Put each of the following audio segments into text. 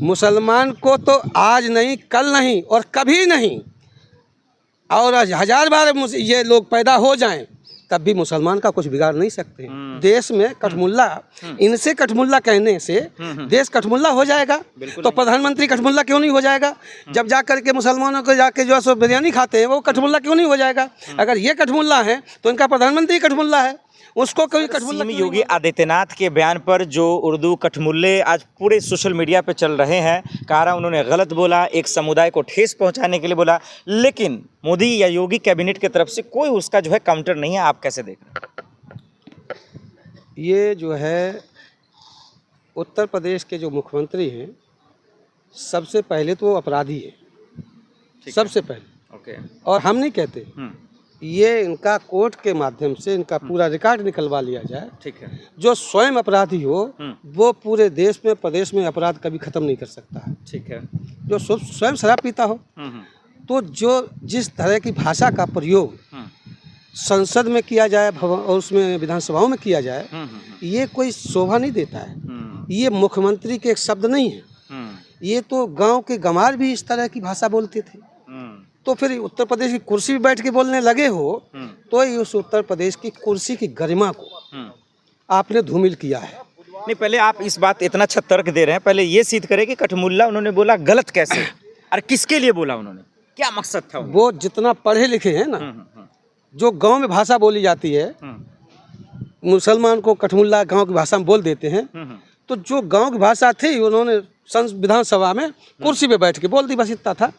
मुसलमान को तो आज नहीं, कल नहीं और कभी नहीं, और 1000 बार ये लोग पैदा हो जाएं तब भी मुसलमान का कुछ बिगाड़ नहीं सकते। देश में कठमुल्ला, इनसे कठमुल्ला कहने से देश कठमुल्ला हो जाएगा, तो प्रधानमंत्री कठमुल्ला क्यों नहीं हो जाएगा? जब जा करके मुसलमानों को जाके जो है सो बिरयानी खाते हैं वो कठमुल्ला क्यों नहीं हो जाएगा? अगर ये कठमुल्ला है तो इनका प्रधानमंत्री कठमुल्ला है, उसको कोई कठमुल्ला। योगी आदित्यनाथ के बयान पर जो उर्दू कठमुल्ले आज पूरे सोशल मीडिया पे चल रहे हैं, कह रहा उन्होंने गलत बोला, एक समुदाय को ठेस पहुंचाने के लिए बोला, लेकिन मोदी या योगी कैबिनेट की तरफ से कोई उसका जो है काउंटर नहीं है। आप कैसे देख रहे हैं? ये जो है उत्तर प्रदेश के जो मुख्यमंत्री हैं, सबसे पहले तो वो अपराधी है, सबसे पहले। ओके। और हम नहीं कहते, ये इनका कोर्ट के माध्यम से इनका पूरा रिकॉर्ड निकलवा लिया जाए। ठीक है। जो स्वयं अपराधी हो वो पूरे देश में, प्रदेश में अपराध कभी खत्म नहीं कर सकता है। ठीक है। जो स्वयं शराब पीता हो, तो जो जिस तरह की भाषा का प्रयोग संसद में किया जाए और उसमें विधानसभाओं में किया जाए, ये कोई शोभा नहीं देता है। ये मुख्यमंत्री के एक शब्द नहीं है, ये तो गाँव के गंवार भी इस तरह की भाषा बोलते थे। तो फिर उत्तर प्रदेश की कुर्सी पे बैठ के बोलने लगे हो, तो उस उत्तर प्रदेश की कुर्सी की गरिमा को आपने धूमिल किया है। नहीं, पहले आप इस बात इतना अच्छा तर्क दे रहे हैं, पहले ये सिद्ध करें कि कठमुल्ला उन्होंने बोला गलत कैसे और किसके लिए बोला, उन्होंने क्या मकसद था? वो जितना पढ़े लिखे हैं ना, जो गांव में भाषा बोली जाती है, मुसलमान को कठमुल्ला गांव की भाषा में बोल देते हैं, तो जो गांव की भाषा थी उन्होंने विधानसभा में कुर्सी पे बैठ के बोल दी, बस इतना था।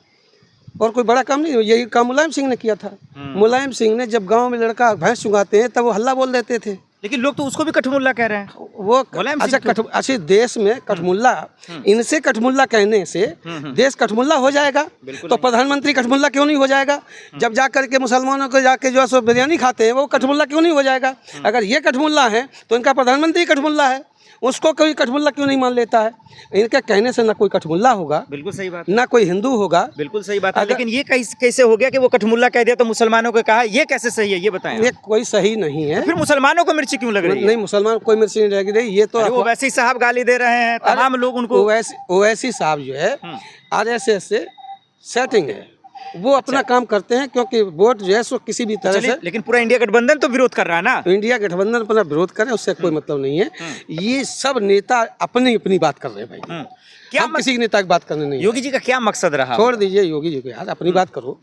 और कोई बड़ा काम नहीं। यही काम मुलायम सिंह ने किया था। मुलायम सिंह ने जब गांव में लड़का भैंस चुगाते हैं तब वो हल्ला बोल देते थे, लेकिन लोग तो उसको भी कठमुल्ला कह रहे हैं। वो अच्छा देश में कठमुल्ला, इनसे कठमुल्ला कहने से देश कठमुल्ला हो जाएगा, तो प्रधानमंत्री कठमुल्ला क्यों नहीं हो जाएगा? जब जा करके मुसलमानों को जाके जो है सो बिरयानी खाते हैं वो कठमुल्ला क्यों नहीं हो जाएगा? अगर ये कठमुल्ला है तो इनका प्रधानमंत्री कठमुल्ला है, उसको कोई कठमुल्ला क्यों नहीं मान लेता है? इनके कहने से ना कोई कठमुल्ला होगा, बिल्कुल सही बात, ना कोई हिंदू होगा, बिल्कुल सही बात है। लेकिन ये कैसे हो गया कि वो कठमुल्ला कह दिया तो मुसलमानों को कहा, ये कैसे सही है, ये बताएं। ये कोई सही नहीं है। तो फिर मुसलमानों को मिर्ची क्यों लग रही है? नहीं, मुसलमान कोई मिर्ची नहीं लग रही। ये तो ओवैसी साहब गाली दे रहे हैं, तमाम लोग उनको। ओवैसी साहब जो है RSS से सेटिंग है, वो अपना काम करते हैं, क्योंकि वोट जो है सो किसी भी तरह से। लेकिन पूरा इंडिया गठबंधन तो विरोध कर रहा है ना। तो इंडिया गठबंधन अपना विरोध करे, उससे कोई मतलब नहीं है। ये सब नेता अपनी अपनी बात कर रहे हैं भाई, क्या किसी नेता की बात करने नहीं। योगी जी का क्या मकसद रहा? छोड़ दीजिए योगी जी को यार, अपनी बात करो।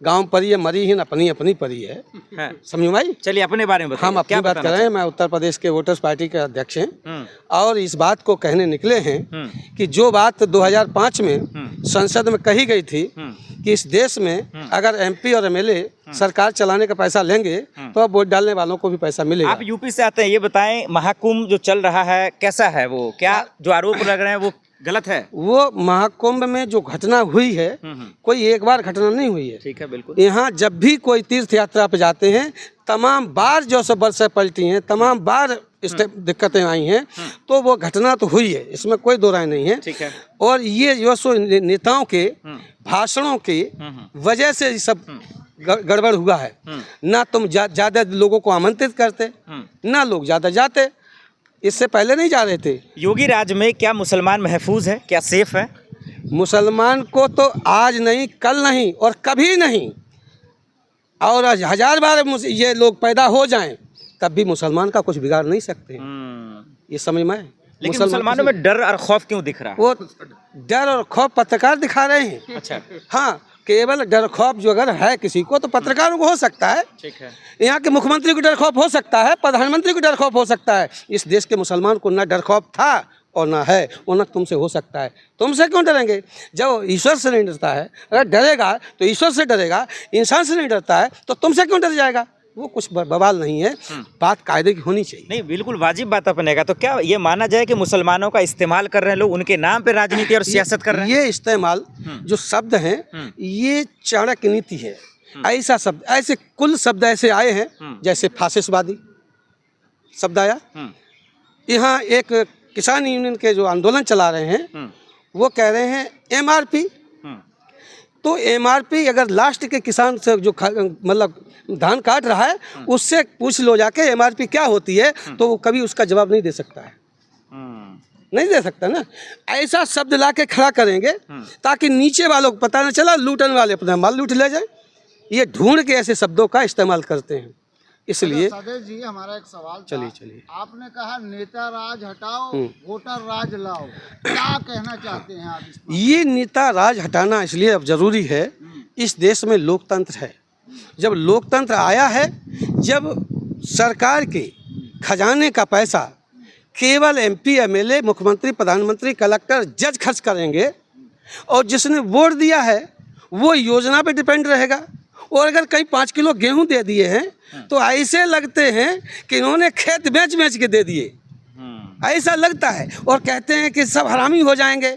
गांव परी है, मरी ही अपनी अपनी परी है, समझो भाई। चलिए अपने बारे में हम अपनी बात कर रहे हैं। मैं उत्तर प्रदेश के वोटर्स पार्टी के अध्यक्ष हैं और इस बात को कहने निकले हैं कि जो बात 2005 में संसद में कही गई थी कि इस देश में अगर MP और MLA सरकार चलाने का पैसा लेंगे तो अब वोट डालने वालों को भी पैसा मिलेगा। आप यूपी से आते हैं, ये बताएं महाकुंभ जो चल रहा है कैसा है? वो क्या जो आरोप लग रहे हैं वो गलत है? वो महाकुंभ में जो घटना हुई है, कोई एक बार घटना नहीं हुई है। ठीक है, बिल्कुल। यहाँ जब भी कोई तीर्थ यात्रा पे जाते हैं, तमाम बार जो सब बरसें पलटी हैं, तमाम बार इस दिक्कतें आई हैं, तो वो घटना तो हुई है, इसमें कोई दो राय नहीं है। ठीक है। और ये जो सो नेताओं के भाषणों की वजह से सब गड़बड़ हुआ है। ना तुम ज्यादा लोगों को आमंत्रित करते, ना लोग ज्यादा जाते। इससे पहले नहीं जा रहे थे। योगी राज में क्या मुसलमान महफूज है, क्या सेफ है? मुसलमान को तो आज नहीं, कल नहीं और कभी नहीं, और 1000 बार ये लोग पैदा हो जाएं तब भी मुसलमान का कुछ बिगाड़ नहीं सकते। ये समझ में? लेकिन मुसलमानों में डर और खौफ क्यों दिख रहा है? वो डर और खौफ पत्रकार दिखा रहे हैं। अच्छा। हाँ, केवल डर खौफ जो अगर है किसी को तो पत्रकारों को हो सकता है। ठीक है। यहाँ के मुख्यमंत्री को डर खौफ हो सकता है, प्रधानमंत्री को डर खौफ हो सकता है। इस देश के मुसलमान को ना डर खौफ था और ना है, वो न तुमसे हो सकता है। तुमसे क्यों डरेंगे जब ईश्वर से नहीं डरता है? अगर डरेगा तो ईश्वर से डरेगा, इंसान से नहीं डरता है तो तुमसे क्यों डर जाएगा? वो कुछ बवाल नहीं है, बात कायदे की होनी चाहिए। नहीं, बिल्कुल वाजिब बात अपने का। तो क्या ये माना जाए कि मुसलमानों का इस्तेमाल कर रहे हैं लोग, उनके नाम पे राजनीति और सियासत कर रहे हैं? ये इस्तेमाल जो शब्द हैं, ये चाणक्य नीति है। ऐसा शब्द, ऐसे कुल शब्द ऐसे आए हैं जैसे फासिस्टवादी शब्द आया। यहाँ एक किसान यूनियन के जो आंदोलन चला रहे हैं वो कह रहे हैं MRP। तो MRP अगर लास्ट के किसान से जो मतलब धान काट रहा है उससे पूछ लो जाके MRP क्या होती है, तो वो कभी उसका जवाब नहीं दे सकता है। नहीं दे सकता ना। ऐसा शब्द ला के खड़ा करेंगे ताकि नीचे वालों को पता न चला, लूटने वाले अपना माल लूट ले जाए। ये ढूंढ के ऐसे शब्दों का इस्तेमाल करते हैं। इसलिए सदेश जी, हमारा एक सवाल था। चलिए आपने कहा नेता राज हटाओ, वोटर राज लाओ, क्या कहना चाहते हैं आप इस पर? ये नेता राज हटाना इसलिए अब जरूरी है, इस देश में लोकतंत्र है। जब लोकतंत्र आया है, जब सरकार के खजाने का पैसा केवल MP, MLA, मुख्यमंत्री, प्रधानमंत्री, कलेक्टर, जज खर्च करेंगे और जिसने वोट दिया है वो योजना पे डिपेंड रहेगा। और अगर कहीं 5 किलो गेहूं दे दिए हैं तो ऐसे लगते हैं कि इन्होंने खेत बेच बेच के दे दिए, ऐसा लगता है। और कहते हैं कि सब हरामी हो जाएंगे।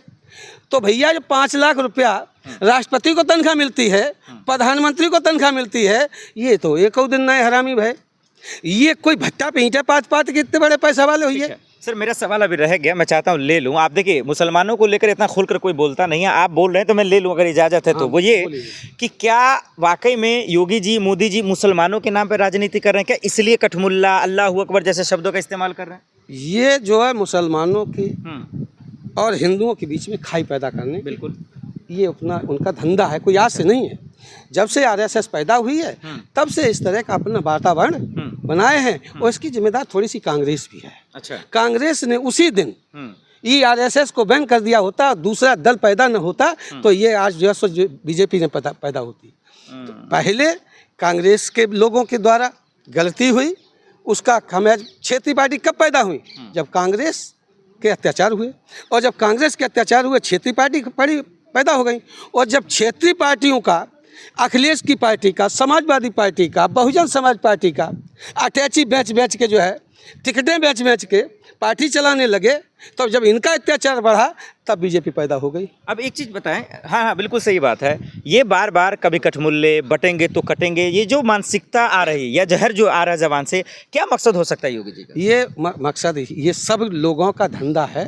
तो भैया जो 5 लाख रुपया राष्ट्रपति को तनख्वाह मिलती है, प्रधानमंत्री को तनख्वाह मिलती है, ये तो एक दिन नए हरामी भाई। ये कोई भट्टा पे ईंटें पात पात के इतने बड़े पैसा वाले हुई है। सर मेरा सवाल अभी रह गया, मैं चाहता हूँ ले लूँ। आप देखिए मुसलमानों को लेकर इतना खुलकर कोई बोलता नहीं है, आप बोल रहे हैं तो मैं ले लूँ अगर इजाज़त है तो। वो ये कि क्या वाकई में योगी जी, मोदी जी मुसलमानों के नाम पर राजनीति कर रहे हैं क्या? इसलिए कठमुल्ला, अल्लाह अकबर जैसे शब्दों का इस्तेमाल कर रहे हैं? ये जो है मुसलमानों की और हिंदुओं के बीच में खाई पैदा करने, बिल्कुल ये अपना उनका धंधा है, कोई आज से नहीं है। जब से RSS पैदा हुई है तब से इस तरह का अपना वातावरण बनाए हैं। और इसकी जिम्मेदार थोड़ी सी कांग्रेस भी है। अच्छा, कांग्रेस ने उसी दिन ये RSS को बैन कर दिया होता, दूसरा दल पैदा न होता तो ये आज जो है BJP ने पैदा होती। तो पहले कांग्रेस के लोगों के द्वारा गलती हुई, उसका खामियाजा क्षेत्रीय पार्टी कब पैदा हुई? जब कांग्रेस के अत्याचार हुए। और जब कांग्रेस के अत्याचार हुए क्षेत्रीय पार्टी पैदा हो गई। और जब क्षेत्रीय पार्टियों का, अखिलेश की पार्टी का, समाजवादी पार्टी का, बहुजन समाज पार्टी का अटैची बेच के जो है टिकटें बेच के पार्टी चलाने लगे, तब जब इनका अत्याचार बढ़ा तब BJP पैदा हो गई। अब एक चीज़ बताएं, हाँ बिल्कुल सही बात है। ये बार बार कभी कठमुल्ले बटेंगे तो कटेंगे, ये जो मानसिकता आ रही या जहर जो आ रहा है जबान से, क्या मकसद हो सकता है योगी जी का? ये मकसद, ये सब लोगों का धंधा है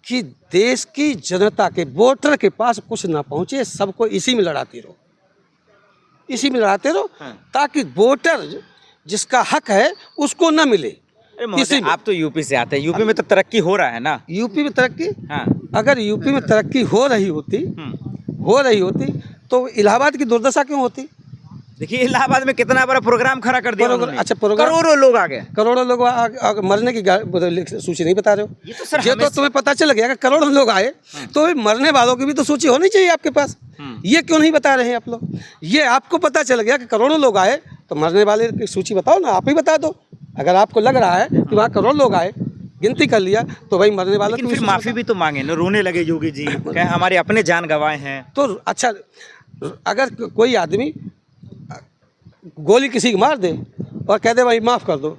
कि देश की जनता के, वोटर के पास कुछ ना पहुँचे, सबको इसी में लड़ाते रहो, इसी में लड़ाते रहो ताकि वोटर जिसका हक है उसको ना मिले। आप तो यूपी से आते हैं, यूपी में तो तरक्की हो रहा है ना? यूपी में तरक्की, हाँ। अगर यूपी में तरक्की हो रही होती तो इलाहाबाद की दुर्दशा क्यों होती? देखिए इलाहाबाद में कितना बड़ा प्रोग्राम खड़ा कर दिया उन्होंने। अच्छा, प्रोग्राम, करोड़ों लोग आ गए, करोड़ों लोग मरने की सूची नहीं बता रहे हो। ये तो सर ये तो तुम्हें पता चल गया कि करोड़ों लोग आए तो मरने वालों की भी तो सूची होनी चाहिए आपके पास। ये क्यों नहीं बता रहे हैं आप लोग? ये आपको पता चल गया कि करोड़ों लोग आए तो मरने वाले की सूची बताओ ना, आप ही बता दो। अगर आपको लग रहा है कि वहाँ करोड़ लोग आए, गिनती कर लिया, तो भाई मरने वालों की फिर माफी भी तो मांगे ना, रोने लगे योगी जी, कहे हमारे अपने जान गंवाए हैं। तो अच्छा, अगर कोई आदमी गोली किसी को मार दे और कह दे भाई माफ़ कर दो,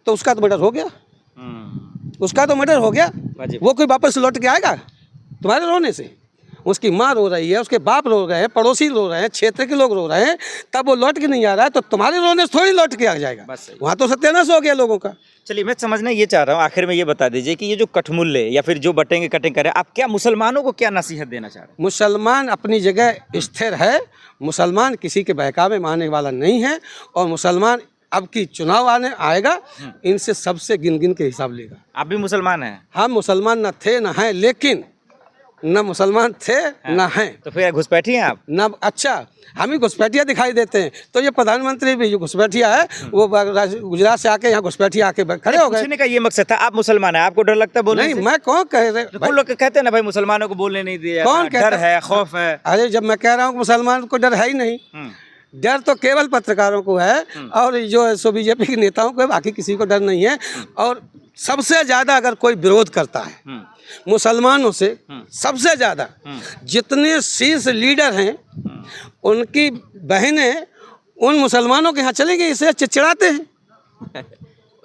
तो उसका तो मर्डर हो गया, उसका तो मर्डर हो गया। वो कोई वापस लौट के आएगा तुम्हारे रोने से? उसकी माँ रो रही है, उसके बाप रो रहे हैं, पड़ोसी रो रहे हैं, क्षेत्र के लोग रो रहे हैं, तब वो लौट के नहीं आ रहा है तो तुम्हारे रोने से थोड़ी लौट के आ जाएगा। वहाँ तो सत्यानाश हो गया लोगों का। चलिए मैं समझना ये चाह रहा हूँ, आखिर में ये बता दीजिए कि ये जो कठमुल्ले या फिर जो बटेंगे कटेंगे करे, आप क्या मुसलमानों को क्या नसीहत देना चाह रहे हैं? मुसलमान अपनी जगह स्थिर है, मुसलमान किसी के बहकावे में आने वाला नहीं है। और मुसलमान अब की चुनाव आएगा, इनसे सबसे गिन गिन के हिसाब लेगा। आप भी मुसलमान हैं? हम मुसलमान न थे न हैं, लेकिन न मुसलमान थे न हैं। तो फिर घुसपैठी हैं आप? न, अच्छा, हम ही घुसपैठिया दिखाई देते हैं। तो ये प्रधानमंत्री भी जो घुसपैठिया है, वो गुजरात से आके यहाँ घुसपैठिया आके खड़े हो गए। पूछने का ये मकसद था, आप मुसलमान हैं, आपको डर लगता है बोलने नहीं, मैं कौन कह रहे, तो लोग कहते हैं ना भाई मुसलमानों को बोलने नहीं दिया, कौन कहता डर है, खौफ है। अरे जब मैं कह रहा हूँ मुसलमान को डर है ही नहीं, डर तो केवल पत्रकारों को है और जो है सो BJP के नेताओं को है, बाकी किसी को डर नहीं है। और सबसे ज़्यादा अगर कोई विरोध करता है मुसलमानों से, सबसे ज़्यादा जितने शीर्ष लीडर हैं उनकी बहनें उन मुसलमानों के यहाँ चली गई, इसे चिड़चिड़ाते हैं।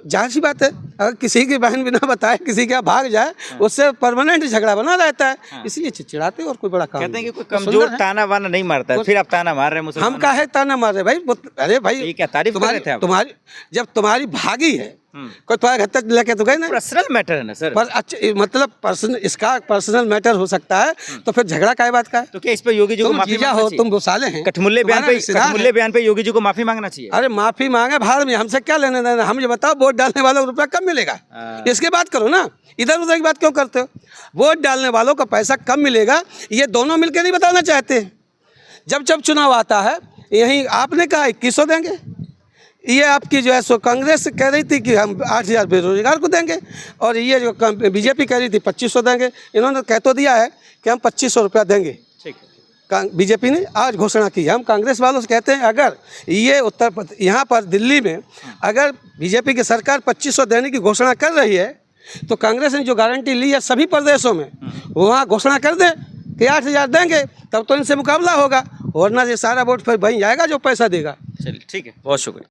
जाहिर सी बात है, अगर किसी की बहन बिना बताए किसी के यहाँ भाग जाए, उससे परमानेंट झगड़ा बना रहता है, इसलिए चिड़चिड़ाते हैं और कोई बड़ा काम कहते हैं कि कोई कमजोर ताना वाना नहीं मारता है, फिर आप ताना मार रहे हैं मुसलमान। हम काहे ताना मार रहे भाई? अरे भाई, ये क्या तारीफ कर रहे थे आप? जब तुम्हारी भागी है कोई तुम्हारे घर तक लेके तो गए नहीं। पर्सनल मैटर है ना सर। पर अच्छा मतलब पर्सनल, इसका पर्सनल मैटर हो सकता है, तो फिर झगड़ा काय बात का है? तो क्या इस पे योगी जी को तुम माफी जीजा मांगना हो, चाहिए? तुम गोसाले हैं, कठमुल्ले बयान पे योगी जी को माफी मांगना चाहिए। अरे माफी मांगे भाड़ में, हमसे क्या लेने देना? हम ये बताओ वोट डालने वालों को रुपया कब मिलेगा, इसकी बात करो ना, इधर उधर की बात क्यों करते हो? वोट डालने वालों का पैसा कब मिलेगा ये दोनों मिलकर नहीं बताना चाहते। जब जब चुनाव आता है, यही आपने कहा 2100 देंगे, ये आपकी जो है सो कांग्रेस कह रही थी कि हम 8000 बेरोजगार को देंगे, और ये जो बीजेपी कह रही थी 2500 देंगे। इन्होंने कह तो दिया है कि हम 2500 रुपया देंगे। ठीक है। बीजेपी ने आज घोषणा की है। हम कांग्रेस वालों से कहते हैं, अगर ये उत्तर प्रदेश, यहाँ पर दिल्ली में अगर बीजेपी की सरकार 2500 देने की घोषणा कर रही है, तो कांग्रेस ने जो गारंटी ली है सभी प्रदेशों में, वहाँ घोषणा कर दे कि 8000 देंगे, तब तो इनसे मुकाबला होगा, वरना ये सारा वोट फिर वहीं जाएगा जो पैसा देगा। चलिए ठीक है, बहुत शुक्रिया।